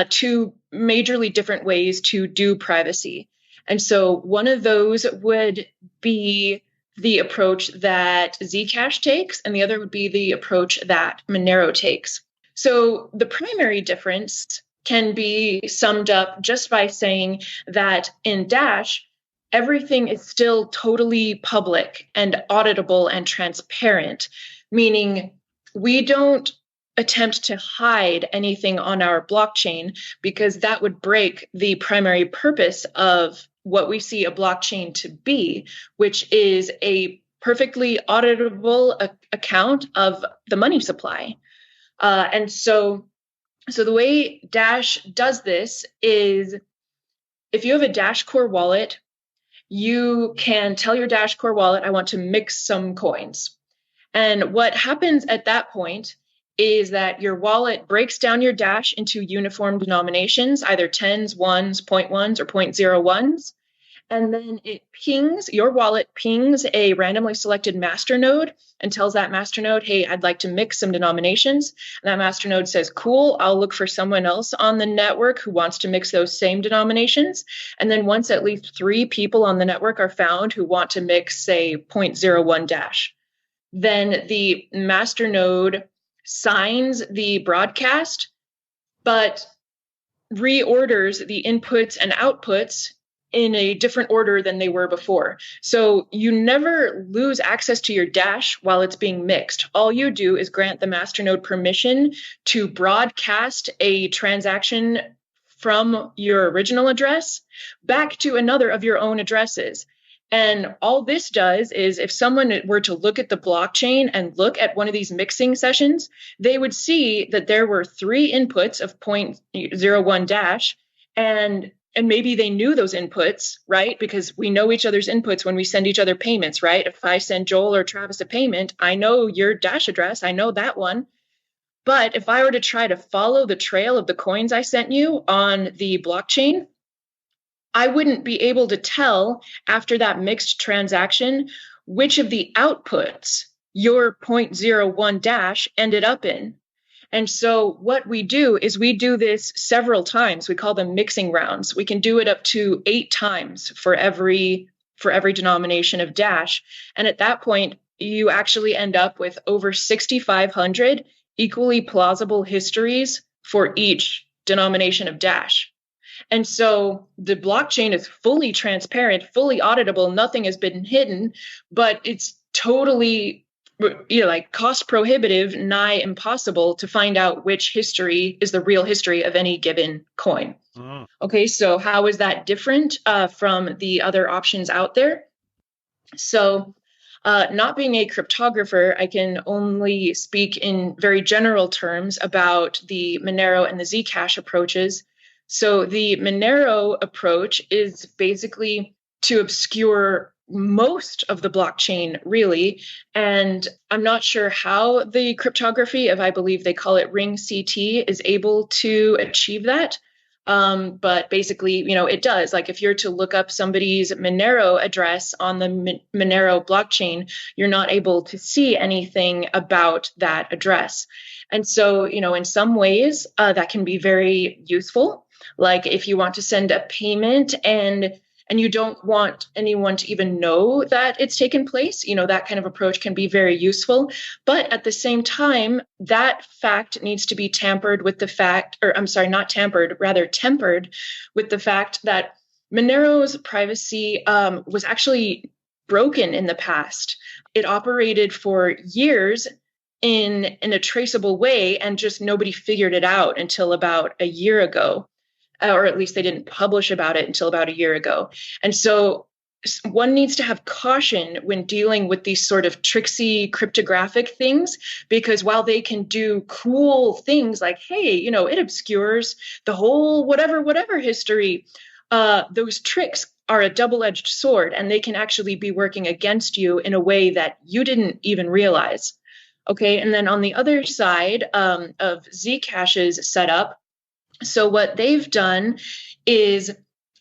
two majorly different ways to do privacy. And so one of those would be the approach that Zcash takes, and the other would be the approach that Monero takes. So the primary difference can be summed up just by saying that in Dash, everything is still totally public and auditable and transparent, meaning we don't attempt to hide anything on our blockchain because that would break the primary purpose of what we see a blockchain to be, which is a perfectly auditable account of the money supply. And so the way Dash does this is if you have a Dash Core wallet, you can tell your Dash Core wallet, I want to mix some coins. And what happens at that point is that your wallet breaks down your Dash into uniform denominations, either tens, ones, 0.1s, or 0.01s. And then your wallet pings a randomly selected master node and tells that master node, hey, I'd like to mix some denominations. And that master node says, cool, I'll look for someone else on the network who wants to mix those same denominations. And then once at least 3 people on the network are found who want to mix, say, 0.01 Dash, then the master node signs the broadcast, but reorders the inputs and outputs in a different order than they were before. So you never lose access to your Dash while it's being mixed. All you do is grant the masternode permission to broadcast a transaction from your original address back to another of your own addresses. And all this does is if someone were to look at the blockchain and look at one of these mixing sessions, they would see that there were 3 inputs of 0.01 Dash, and maybe they knew those inputs, right? Because we know each other's inputs when we send each other payments, right? If I send Joel or Travis a payment, I know your Dash address, I know that one. But if I were to try to follow the trail of the coins I sent you on the blockchain, I wouldn't be able to tell after that mixed transaction which of the outputs your 0.01 Dash ended up in. And so what we do is we do this several times. We call them mixing rounds. We can do it up to 8 times for every denomination of Dash. And at that point, you actually end up with over 6,500 equally plausible histories for each denomination of Dash. And so the blockchain is fully transparent, fully auditable. Nothing has been hidden, but it's totally like cost prohibitive, nigh impossible to find out which history is the real history of any given coin. Okay, so how is that different from the other options out there? So not being a cryptographer, I can only speak in very general terms about the Monero and the Zcash approaches. So the Monero approach is basically to obscure most of the blockchain, really. And I'm not sure how the cryptography of, I believe they call it ring CT, is able to achieve that. But basically, it does. Like if you're to look up somebody's Monero address on the Monero blockchain, you're not able to see anything about that address. And so, in some ways, that can be very useful. Like if you want to send a payment and you don't want anyone to even know that it's taken place, that kind of approach can be very useful. But at the same time, that fact needs to be tempered with the fact with the fact that Monero's privacy was actually broken in the past. It operated for years in a traceable way, and just nobody figured it out until about a year ago. Or at least they didn't publish about it until about a year ago. And so one needs to have caution when dealing with these sort of tricksy cryptographic things, because while they can do cool things like, hey, it obscures the whole whatever history, those tricks are a double-edged sword, and they can actually be working against you in a way that you didn't even realize. Okay, and then on the other side of Zcash's setup, so what they've done is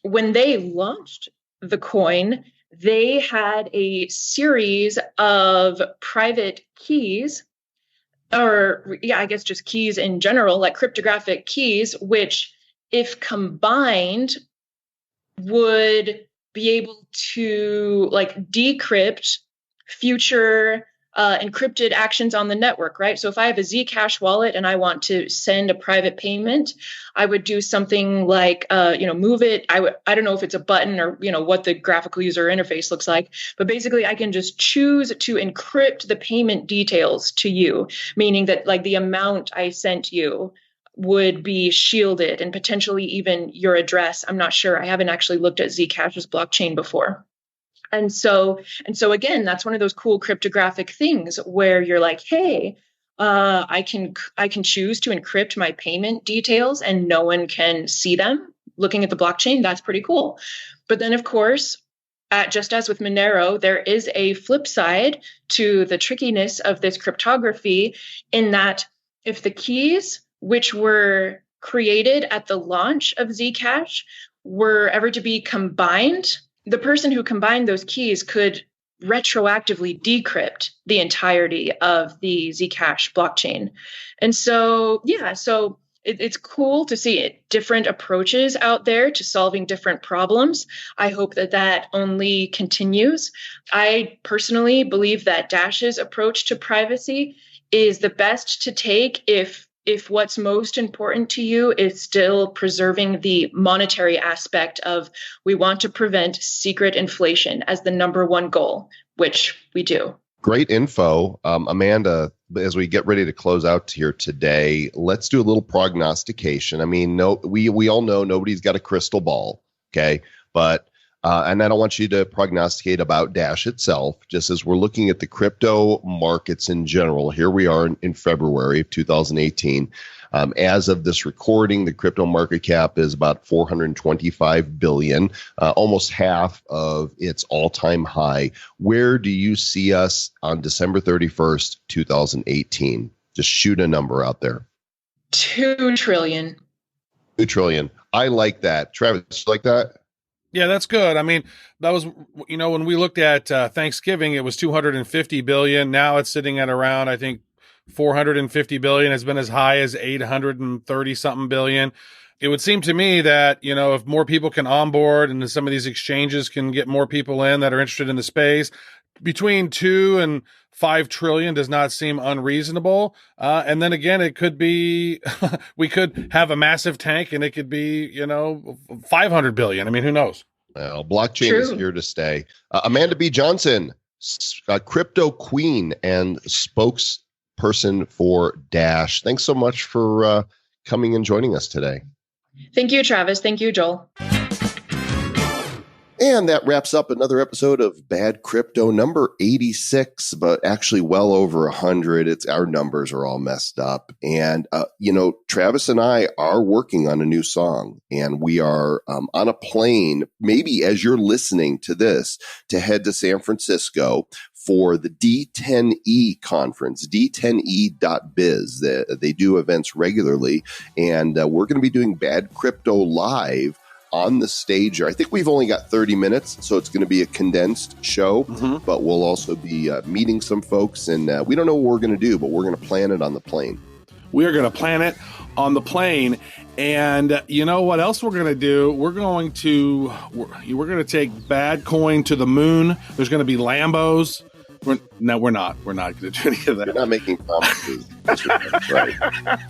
when they launched the coin, they had a series of private keys, or I guess just keys in general, like cryptographic keys, which if combined would be able to decrypt future encrypted actions on the network, right? So if I have a Zcash wallet and I want to send a private payment, I would do something like, move it. I don't know if it's a button or, what the graphical user interface looks like, but basically I can just choose to encrypt the payment details to you, meaning that like the amount I sent you would be shielded and potentially even your address. I'm not sure. I haven't actually looked at Zcash's blockchain before. And so again, that's one of those cool cryptographic things where you're like, hey, I can choose to encrypt my payment details and no one can see them. Looking at the blockchain, that's pretty cool. But then, of course, just as with Monero, there is a flip side to the trickiness of this cryptography in that if the keys which were created at the launch of Zcash were ever to be combined, the person who combined those keys could retroactively decrypt the entirety of the Zcash blockchain. And so, it's cool to see different approaches out there to solving different problems. I hope that only continues. I personally believe that Dash's approach to privacy is the best to take if what's most important to you is still preserving the monetary aspect of we want to prevent secret inflation as the number one goal, which we do. Great info. Amanda, as we get ready to close out here today, let's do a little prognostication. I mean, we all know nobody's got a crystal ball, okay? But and I don't want you to prognosticate about Dash itself, just as we're looking at the crypto markets in general. Here we are in February of 2018. As of this recording, the crypto market cap is about $425 billion, almost half of its all-time high. Where do you see us on December 31st, 2018? Just shoot a number out there. 2 trillion. 2 trillion. I like that. Travis, you like that? Yeah, that's good. I mean, that was, when we looked at Thanksgiving, it was 250 billion. Now it's sitting at around, I think, 450 billion. Has been as high as 830 something billion. It would seem to me that, if more people can onboard and some of these exchanges can get more people in that are interested in the space, between 2 and 5 trillion does not seem unreasonable. And then again, it could be, we could have a massive tank and it could be, 500 billion. I mean, who knows? Well, blockchain is here to stay. Amanda B. Johnson, crypto queen and spokesperson for Dash. Thanks so much for coming and joining us today. Thank you, Travis. Thank you, Joel. And that wraps up another episode of Bad Crypto, number 86, but actually well over 100. Our numbers are all messed up. And, Travis and I are working on a new song, and we are on a plane, maybe as you're listening to this, to head to San Francisco for the D10E conference, D10E.biz. They do events regularly, and we're going to be doing Bad Crypto live on the stage. I think we've only got 30 minutes, so it's going to be a condensed show, but we'll also be meeting some folks, and we don't know what we're going to do, but we're going to plan it on the plane. We are going to plan it on the plane. And you know what else we're going to do? We're going to take Bad Coin to the moon. There's going to be Lambos. We're not going to do any of that. You're not making promises. Right.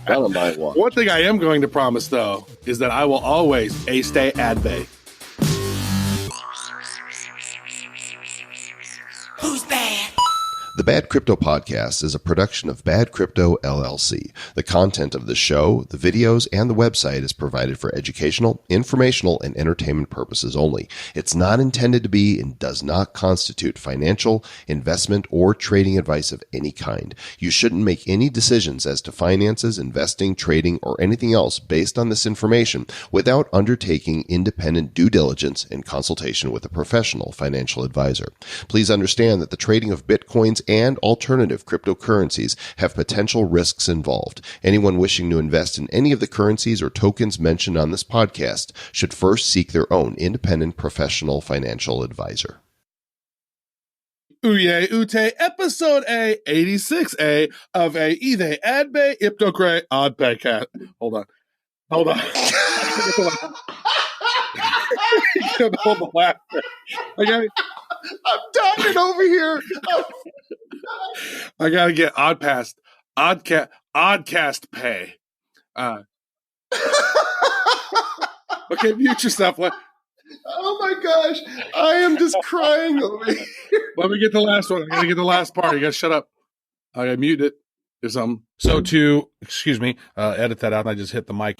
Not on my watch. One thing I am going to promise, though, is that I will always stay ad bay. Who's bad? The Bad Crypto Podcast is a production of Bad Crypto LLC. The content of the show, the videos, and the website is provided for educational, informational, and entertainment purposes only. It's not intended to be and does not constitute financial, investment, or trading advice of any kind. You shouldn't make any decisions as to finances, investing, trading, or anything else based on this information without undertaking independent due diligence and consultation with a professional financial advisor. Please understand that the trading of Bitcoins and alternative cryptocurrencies have potential risks involved. Anyone wishing to invest in any of the currencies or tokens mentioned on this podcast should first seek their own independent professional financial advisor. Uye Ute, episode 86 of ETH&nbsp odd podcast. Hold on. Hold the laughter. I got it. I'm dying over here. I gotta get Oddcast pay. Okay, mute yourself. Oh my gosh, I am just crying over here. Let me get the last one. I gotta get the last part. You gotta shut up. I gotta mute it or something. So to, excuse me, edit that out and I just hit the mic.